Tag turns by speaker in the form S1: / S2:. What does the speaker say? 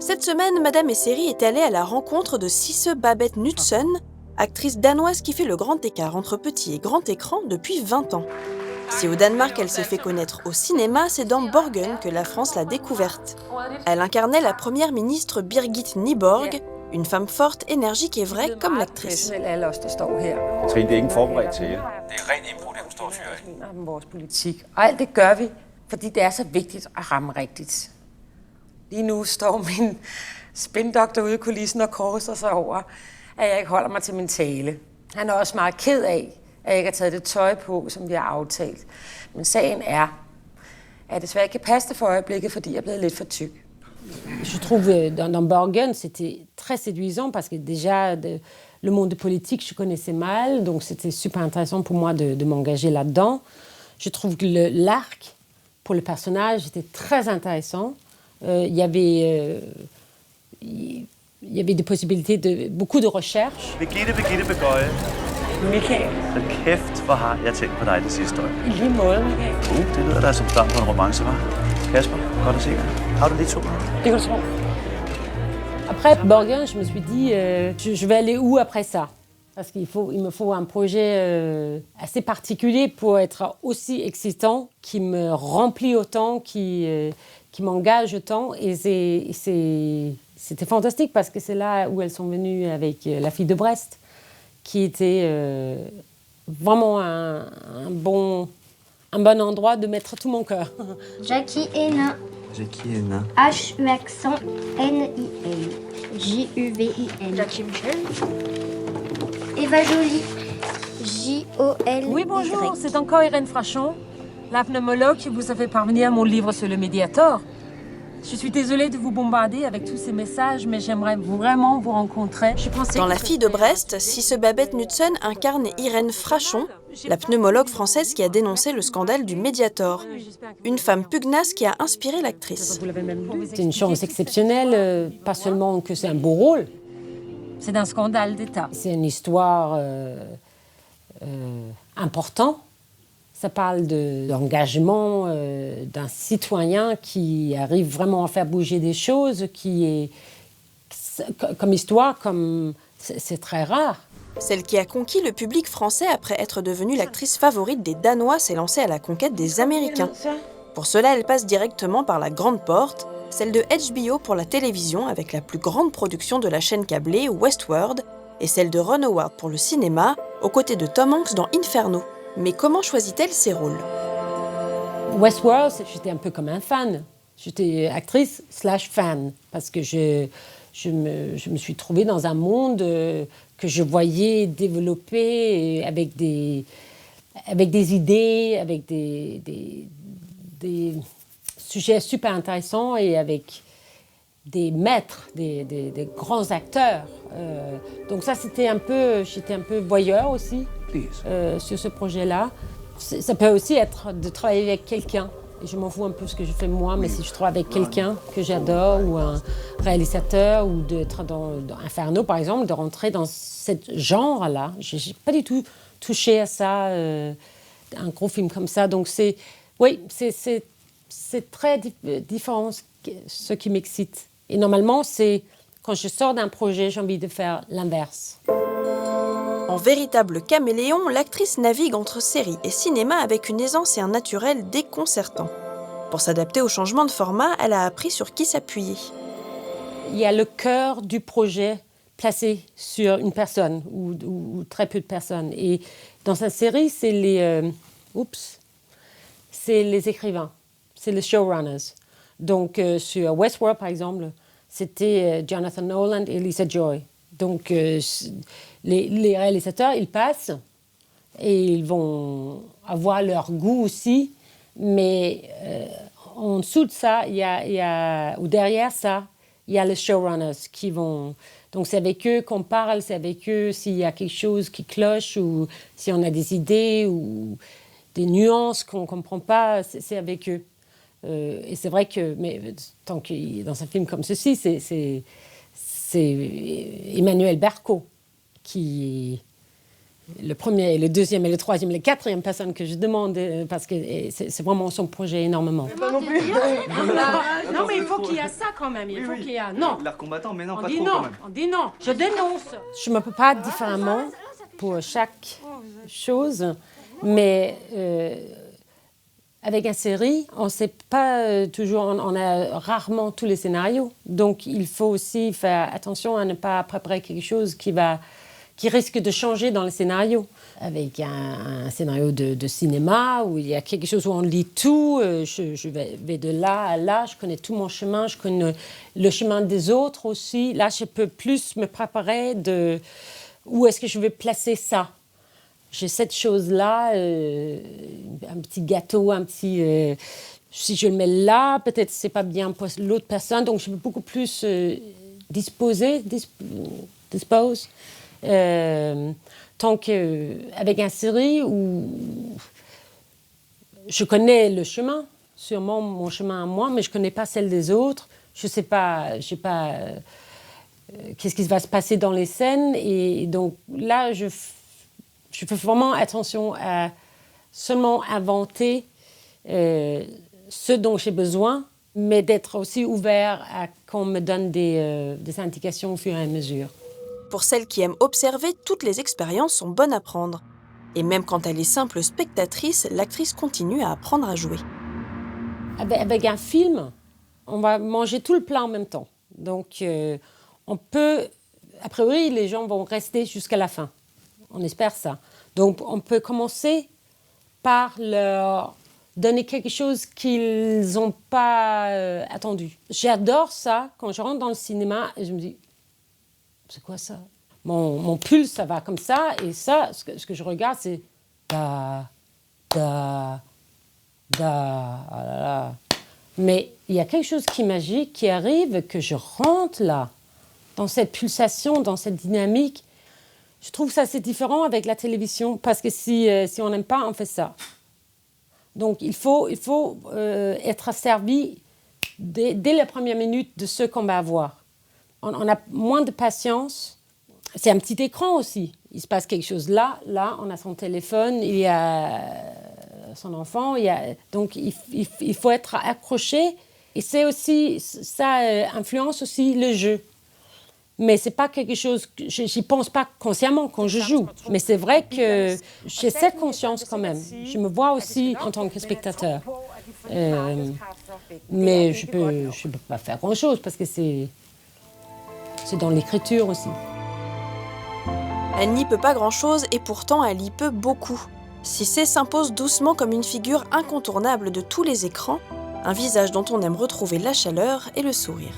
S1: Cette semaine, Madame et Série est allée à la rencontre de Sisse Babett Knudsen, actrice danoise qui fait le grand écart entre petit et grand écran depuis 20 ans. Si au Danemark elle s'est fait connaître au cinéma, c'est dans Borgen que la France l'a découverte. Elle incarnait la première ministre Birgit Nyborg, une femme forte, énergique et vraie comme l'actrice.
S2: Trine, det er ikke forberedt til jer.
S3: Det er ren impro, det hun står og fyrer af.
S4: Om vores politik. Og alt det gør vi, fordi det er så vigtigt at ramme rigtigt. Lige nu står min spindoktor ude i kulissen og korser sig over, at jeg ikke holder mig til min tale. Han er også meget ked af, at jeg ikke har taget det tøj på, som vi har aftalt. Men sagen er, at jeg desværre ikke kan passe det for øjeblikket, fordi jeg er blevet lidt for tyk.
S5: Je trouve dans Borgen, c'était très séduisant parce que déjà, le monde politique, je connaissais mal, donc c'était super intéressant pour moi de m'engager là-dedans. Je trouve que l'arc pour le personnage était très intéressant. Il y avait des possibilités, beaucoup de recherche.
S6: Birgitte Begøje.
S4: Michael.
S6: Hold kæft, hvor har jeg tænkt på dig det sidste år.
S4: I lige måde, Michael.
S6: Det lyder da som starten på en romance, hva'? Kasper, godt at se dig. Har du lige 2 minutter?
S4: Det kan du tro.
S5: Après Borgen, je me suis dit, je vais aller où après ça? Parce il me faut un projet assez particulier pour être aussi excitant, qui me remplit autant, qui m'engage autant. Et c'était fantastique parce que c'est là où elles sont venues avec La fille de Brest, qui était vraiment un bon endroit de mettre tout mon cœur.
S7: Jackie Hénin.
S2: Jackie Hénin.
S7: H accent N-I-N. J-U-V-I-N.
S4: Jackie Michel.
S7: Eva Jolie. J-O-L.
S4: Oui, bonjour, c'est encore Irène Frachon, la pneumologue qui vous a fait parvenir mon livre sur le Mediator. Je suis désolée de vous bombarder avec tous ces messages, mais j'aimerais vraiment vous rencontrer.
S1: Dans La fille de Brest, Sisse Babett Knudsen incarne Irène Frachon, la pneumologue française qui a dénoncé le scandale du Mediator. Une femme pugnace qui a inspiré l'actrice.
S5: C'est une chance exceptionnelle, pas seulement que c'est un beau rôle.
S4: C'est un scandale d'État.
S5: C'est une histoire importante. Ça parle d'engagement d'un citoyen qui arrive vraiment à faire bouger des choses, qui est, comme histoire, c'est très rare.
S1: Celle qui a conquis le public français après être devenue l'actrice favorite des Danois s'est lancée à la conquête des Américains. Pour cela, elle passe directement par la grande porte, celle de HBO pour la télévision avec la plus grande production de la chaîne câblée Westworld, et celle de Ron Howard pour le cinéma, aux côtés de Tom Hanks dans Inferno. Mais comment choisit-elle ses rôles?
S5: Westworld, j'étais un peu comme un fan. J'étais actrice / fan, parce que je me suis trouvée dans un monde que je voyais développer avec des idées, avec des sujets super intéressants et avec des maîtres, des grands acteurs. Donc ça, j'étais un peu voyeur aussi sur ce projet-là. Ça peut aussi être de travailler avec quelqu'un. Et je m'en fous un peu ce que je fais moi, mais si je travaille avec quelqu'un que j'adore, ou un réalisateur, ou d'être dans Inferno, par exemple, de rentrer dans ce genre-là. Je n'ai pas du tout touché à ça, un gros film comme ça. Donc c'est très différent ce qui m'excite. Et normalement, c'est quand je sors d'un projet, j'ai envie de faire l'inverse.
S1: En véritable caméléon, l'actrice navigue entre série et cinéma avec une aisance et un naturel déconcertant. Pour s'adapter au changement de format, elle a appris sur qui s'appuyer.
S5: Il y a le cœur du projet placé sur une personne ou très peu de personnes. Et dans sa série, c'est les écrivains, c'est les showrunners. Donc sur Westworld, par exemple, c'était Jonathan Nolan et Lisa Joy. Donc les réalisateurs, ils passent et ils vont avoir leur goût aussi, mais en dessous de ça, ou derrière ça, il y a les showrunners qui vont... Donc c'est avec eux qu'on parle, c'est avec eux s'il y a quelque chose qui cloche ou si on a des idées ou des nuances qu'on ne comprend pas, c'est avec eux. Et c'est vrai que, mais tant que dans un film comme ceci, c'est Emmanuel Berco qui le premier, le deuxième, et le troisième, les quatrième personnes que je demande, parce que c'est vraiment son projet énormément.
S8: Non, mais il faut qu'il y ait ça quand même. Il faut qu'il y ait... Non.
S6: L'art combattant, mais non,
S8: On dit non. On dit non. Je dénonce.
S5: Je ne me peux pas différemment pour chaque chose, mais avec une série, on ne sait pas toujours, on a rarement tous les scénarios. Donc il faut aussi faire attention à ne pas préparer quelque chose qui risque de changer dans le scénario. Avec un scénario de cinéma où il y a quelque chose où on lit tout, je vais de là à là, je connais tout mon chemin, je connais le chemin des autres aussi. Là, je peux plus me préparer de où est-ce que je vais placer ça. J'ai cette chose-là, un petit gâteau, si je le mets là, peut-être c'est pas bien pour l'autre personne, donc je peux beaucoup plus dispose. Tant qu'avec une série où je connais le chemin, sûrement mon chemin à moi, mais je ne connais pas celle des autres. Je ne sais pas, qu'est-ce qui va se passer dans les scènes. Et donc là, je fais vraiment attention à seulement inventer ce dont j'ai besoin, mais d'être aussi ouvert à qu'on me donne des indications au fur et à mesure.
S1: Pour celles qui aiment observer, toutes les expériences sont bonnes à prendre. Et même quand elle est simple spectatrice, l'actrice continue à apprendre à jouer.
S5: Avec un film, on va manger tout le plat en même temps. Donc, on peut... A priori, les gens vont rester jusqu'à la fin. On espère ça. Donc, on peut commencer par leur donner quelque chose qu'ils n'ont pas attendu. J'adore ça quand je rentre dans le cinéma et je me dis... C'est quoi ça? Mon pulse, ça va comme ça, et ça, ce que je regarde, c'est da, da, da, ah là là. Mais il y a quelque chose qui est magique, qui arrive, que je rentre là, dans cette pulsation, dans cette dynamique. Je trouve ça c'est différent avec la télévision, parce que si on n'aime pas, on fait ça. Donc il faut être servi dès les premières minutes de ce qu'on va avoir. On a moins de patience. C'est un petit écran aussi. Il se passe quelque chose là, on a son téléphone, il y a son enfant. Donc, il faut être accroché. Et c'est aussi, ça influence aussi le jeu. Mais ce n'est pas quelque chose, je n'y pense pas consciemment quand je joue. Mais c'est vrai que j'ai cette conscience quand même. Je me vois aussi en tant que spectateur. Mais je peux pas faire grand-chose parce que c'est dans l'écriture aussi.
S1: Elle n'y peut pas grand-chose et pourtant elle y peut beaucoup. Cissé s'impose doucement comme une figure incontournable de tous les écrans, un visage dont on aime retrouver la chaleur et le sourire.